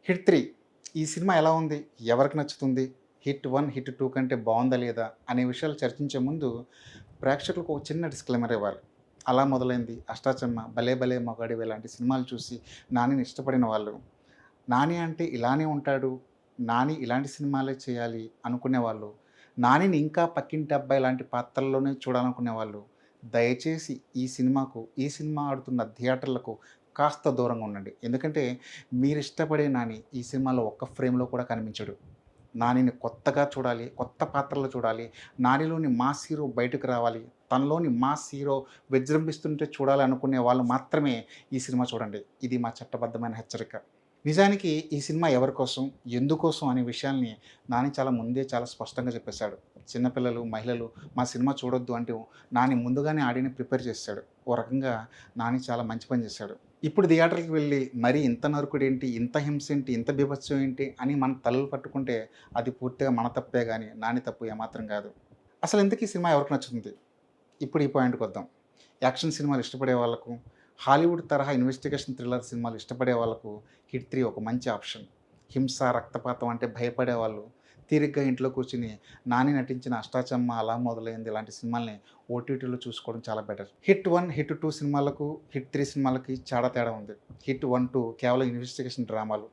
Hit 3 ఈ cinema ఎలా ఉంది? ఎవరికి నచ్చుతుంది? హిట్ 1, హిట్ 2 కంటే బావుందా లేదా? అనే విషయాలు చర్చించే ముందు ప్రేక్షకులకు ఒక చిన్న డిస్క్లైమర్ ఇవ్వాలి. అలా మొదలైంది, అష్టాచెమ్మ, భలే భలే మగాడివే లాంటి సినిమాలు చూసి నానిని ఇష్టపడిన వాళ్ళు, నాని అంటే ఇలానే ఉంటాడు, నాని ఇలాంటి సినిమాలే చేయాలి అనుకునేవాళ్ళు, నానిని ఇంకా పక్కింటి అబ్బాయి లాంటి పాత్రల్లోనే చూడాలనుకునేవాళ్ళు, దయచేసి ఈ సినిమా ఆడుతున్న థియేటర్లకు కాస్త దూరంగా ఉండండి. ఎందుకంటే మీరిష్టపడే నాని ఈ సినిమాలో ఒక్క ఫ్రేమ్‌లో కూడా కనిపించడు. నానిని కొత్తగా చూడాలి, కొత్త పాత్రలో చూడాలి, నానిలోని మాస్ హీరో బయటకు రావాలి, తనలోని మాస్ హీరో విజృంభిస్తుంటే చూడాలి అనుకునే వాళ్ళు మాత్రమే ఈ సినిమా చూడండి. ఇది మా చట్టబద్ధమైన హెచ్చరిక. నిజానికి ఈ సినిమా ఎవరి కోసం, ఎందుకోసం అనే విషయాల్ని నాని చాలా ముందే చాలా స్పష్టంగా చెప్పేశాడు. చిన్నపిల్లలు, మహిళలు మా సినిమా చూడొద్దు అంటూ నాని ముందుగానే ఆడియన్‌ని ప్రిపేర్ చేసేసాడు. ఓ రకంగా నాని చాలా మంచి పని చేశాడు. ఇప్పుడు థియేటర్‌కి వెళ్ళి మరీ ఇంత నరుకుడేంటి, ఇంత హింసేంటి, ఇంత బీభత్సం ఏంటి అని మన తలలు పట్టుకుంటే అది పూర్తిగా మన తప్పే గాని నాని తప్పు ఏమాత్రం కాదు. అసలు ఇంతకీ ఈ సినిమా ఎవరికి నచ్చుతుంది? ఇప్పుడు ఈ పాయింట్‌కొద్దాం. యాక్షన్ సినిమాలు ఇష్టపడే వాళ్ళకు, హాలీవుడ్ తరహా ఇన్వెస్టిగేషన్ థ్రిల్లర్ సినిమాలు ఇష్టపడే వాళ్ళకు హిట్ 3 ఒక మంచి ఆప్షన్. హింస, రక్తపాతం అంటే భయపడేవాళ్ళు తీరిగ్గా ఇంట్లో కూర్చొని నాని నటించిన 'అష్టాచెమ్మ', 'అలా మొదలైంది' ఇలాంటి సినిమాల్ని ఓటీటీలో చూసుకోవడం చాలా బెటర్. హిట్ 1, హిట్ 2 సినిమాలకు, హిట్ 3 సినిమాలకి చాలా తేడా ఉంది. హిట్ 1, 2 కేవలం ఇన్వెస్టిగేషన్ డ్రామాలు.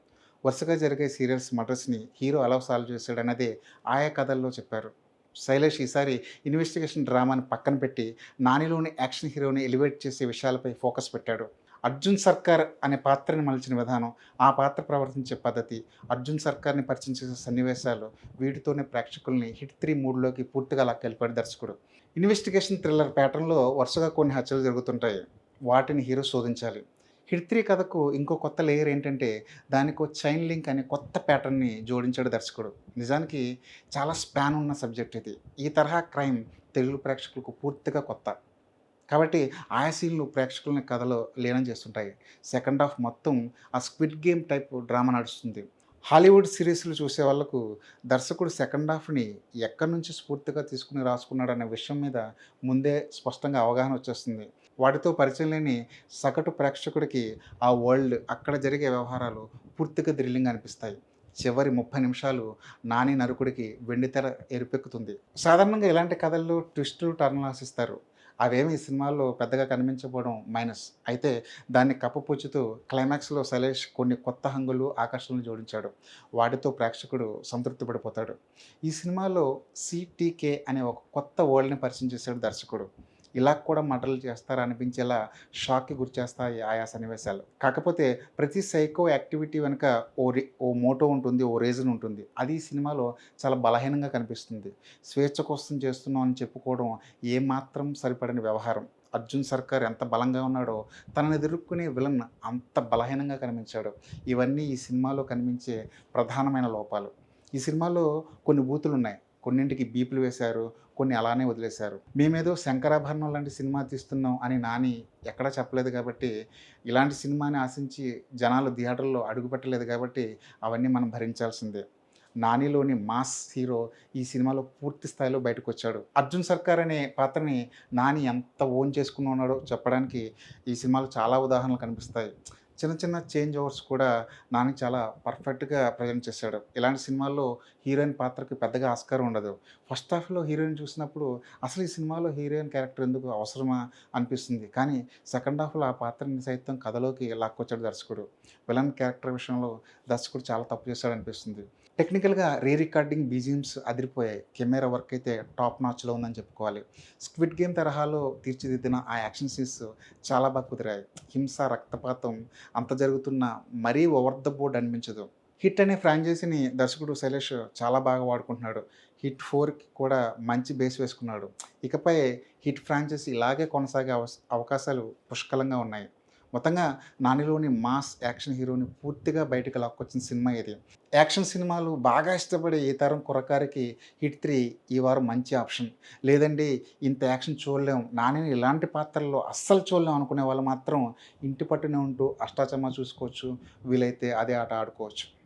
వరుసగా జరిగే సీరియల్స్, మర్డర్స్‌ని హీరో ఎలా సాల్వ్ చేశాడన్నదే ఆయా కథల్లో చెప్పారు. శైలేష్ ఈసారి ఇన్వెస్టిగేషన్ డ్రామాని పక్కన పెట్టి, నానిలోని యాక్షన్ హీరోని ఎలివేట్ చేసే విషయాలపై ఫోకస్ పెట్టాడు. 'అర్జున్ సర్కార్' అనే పాత్రని మలిచిన విధానం, ఆ పాత్ర ప్రవర్తించే పద్ధతి, 'అర్జున్ సర్కార్‌ని' పరిచయం చేసే సన్నివేశాలు వీటితోనే ప్రేక్షకుల్ని హిట్ 3 మూడ్‌లోకి పూర్తిగా లాక్కెళ్ళిపోయాడు దర్శకుడు. ఇన్వెస్టిగేషన్ థ్రిల్లర్ ప్యాటర్న్‌లో వరుసగా కొన్ని హత్యలు జరుగుతుంటాయి. వాటిని హీరో శోధించాలి. హిట్ 3 కథకు ఇంకో కొత్త లేయర్ ఏంటంటే, దానికో చైన్ లింక్ అనే కొత్త ప్యాటర్న్‌ని జోడించాడు దర్శకుడు. నిజానికి చాలా స్పాన్ ఉన్న సబ్జెక్ట్ ఇది. ఈ తరహా క్రైమ్ తెలుగు ప్రేక్షకులకు పూర్తిగా కొత్త. కాబట్టి ఆయా సీన్‌లు ప్రేక్షకులని కథలో లీనం చేస్తుంటాయి. సెకండ్ హాఫ్ మొత్తం ఆ 'స్క్విడ్ గేమ్' టైప్ డ్రామా నడుస్తుంది. హాలీవుడ్ సిరీస్‌లు చూసే వాళ్ళకు దర్శకుడు సెకండ్ హాఫ్‌ని ఎక్కడి నుంచి స్ఫూర్తిగా తీసుకొని రాసుకున్నాడనే విషయం మీద ముందే స్పష్టంగా అవగాహన వచ్చేస్తుంది. వాటితో పరిచయం లేని సగటు ప్రేక్షకుడికి ఆ వరల్డ్, అక్కడ జరిగే వ్యవహారాలు పూర్తిగా థ్రిల్లింగ్ అనిపిస్తాయి. చివరి 30 నిమిషాలు నాని నరుకుడికి వెండితెర ఎరుపెక్కుతుంది. సాధారణంగా ఇలాంటి కథల్లో ట్విస్టులు, టర్న్‌లు ఆశిస్తారు. అవేమి ఈ సినిమాల్లో పెద్దగా కనిపించకపోవడం మైనస్. అయితే దాన్ని కప్పుపుచ్చుతూ క్లైమాక్స్‌లో శైలేష్ కొన్ని కొత్త హంగులు, ఆకర్షణలు జోడించాడు. వాటితో ప్రేక్షకుడు సంతృప్తి పడిపోతాడు. ఈ సినిమాలో సీటీకే అనే ఒక కొత్త వరల్డ్‌ని పరిచయం చేశాడు దర్శకుడు. ఇలా కూడా మర్డర్‌లు చేస్తారా అనిపించేలా షాక్‌కి గురిచేస్తాయి ఆయా సన్నివేశాలు. కాకపోతే ప్రతి సైకో యాక్టివిటీ వెనుక ఓ మోటో ఉంటుంది. ఓ రీజన్ ఉంటుంది. అది ఈ సినిమాలో చాలా బలహీనంగా కనిపిస్తుంది. స్వేచ్ఛ కోసం చేస్తున్నాం అని చెప్పుకోవడం ఏమాత్రం సరిపడని వ్యవహారం. 'అర్జున్ సర్కార్' ఎంత బలంగా ఉన్నాడో, తనని ఎదుర్కొనే విలన్ అంత బలహీనంగా కనిపించాడు. ఇవన్నీ ఈ సినిమాలో కనిపించే ప్రధానమైన లోపాలు. ఈ సినిమాలో కొన్ని బూతులున్నాయి. కొన్నింటికి బీపులు వేశారు. కొన్ని అలానే వదిలేశారు. మేమేదో 'శంకరాభరణం' లాంటి సినిమా తీస్తున్నాం అని నాని ఎక్కడా చెప్పలేదు కాబట్టి, ఇలాంటి సినిమాని ఆశించి జనాలు థియేటర్‌లో అడుగుపెట్టలేదు కాబట్టి, అవన్నీ మనం భరించాల్సిందే. నానిలోని మాస్ హీరో ఈ సినిమాలో పూర్తి స్థాయిలో బయటకొచ్చాడు. 'అర్జున్ సర్కార్' అనే పాత్రని నాని ఎంత ఓన్ చేసుకొని ఉన్నాడో చెప్పడానికి ఈ సినిమాలో చాలా ఉదాహరణలు కనిపిస్తాయి. చిన్న చిన్న చేంజ్ ఓవర్స్ కూడా నాని చాలా పర్ఫెక్ట్‌గా ప్రజెంట్ చేశాడు. ఇలాంటి సినిమాల్లో హీరోయిన్ పాత్రకి పెద్దగా ఆస్కారం ఉండదు. ఫస్ట్ హాఫ్‌లో హీరోయిన్ చూసినప్పుడు అసలు ఈ సినిమాలో హీరోయిన్ క్యారెక్టర్ ఎందుకు అవసరమా అనిపిస్తుంది. కానీ సెకండ్ హాఫ్‌లో ఆ పాత్రని సైతం కథలోకి లాక్కొచ్చాడు దర్శకుడు. విలన్ క్యారెక్టర్ విషయంలో దర్శకుడు చాలా తప్పు చేశాడనిపిస్తుంది. టెక్నికల్‌గా రికార్డింగ్ బీజీఎమ్స్ అదిరిపోయాయి. కెమెరా వర్క్ అయితే టాప్ నాచ్‌లో ఉందని చెప్పుకోవాలి. 'స్క్విడ్ గేమ్' తరహాలో తీర్చిదిద్దిన ఆ యాక్షన్ సీన్స్ చాలా బాగా కుదిరాయి. హింస, రక్తపాతం అంత జరుగుతున్నా మరీ ఓవర్ ద బోర్డ్ అనిపించదు. 'హిట్' అనే ఫ్రాంచైజీని దర్శకుడు శైలేష్ చాలా బాగా వాడుకుంటున్నాడు. 'హిట్ 4'కి కూడా మంచి బేస్ వేసుకున్నాడు. ఇకపై 'హిట్' ఫ్రాంచైజీ ఇలాగే కొనసాగే అవకాశాలు పుష్కలంగా ఉన్నాయి. మొత్తంగా నానిలోని మాస్ యాక్షన్ హీరోని పూర్తిగా బయటకు లాక్కొచ్చిన సినిమా ఇది. యాక్షన్ సినిమాలు బాగా ఇష్టపడే ఈ తరం కుర్రకారికి హిట్ 3 ఈ వారం మంచి ఆప్షన్. లేదండి ఇంత యాక్షన్ చూడలేం, నానిని ఇలాంటి పాత్రల్లో అస్సలు చూడలేం అనుకునే వాళ్ళు మాత్రం ఇంటి పట్టునే ఉంటూ అష్టాచమ్మా చూసుకోవచ్చు. వీలైతే అదే ఆట ఆడుకోవచ్చు.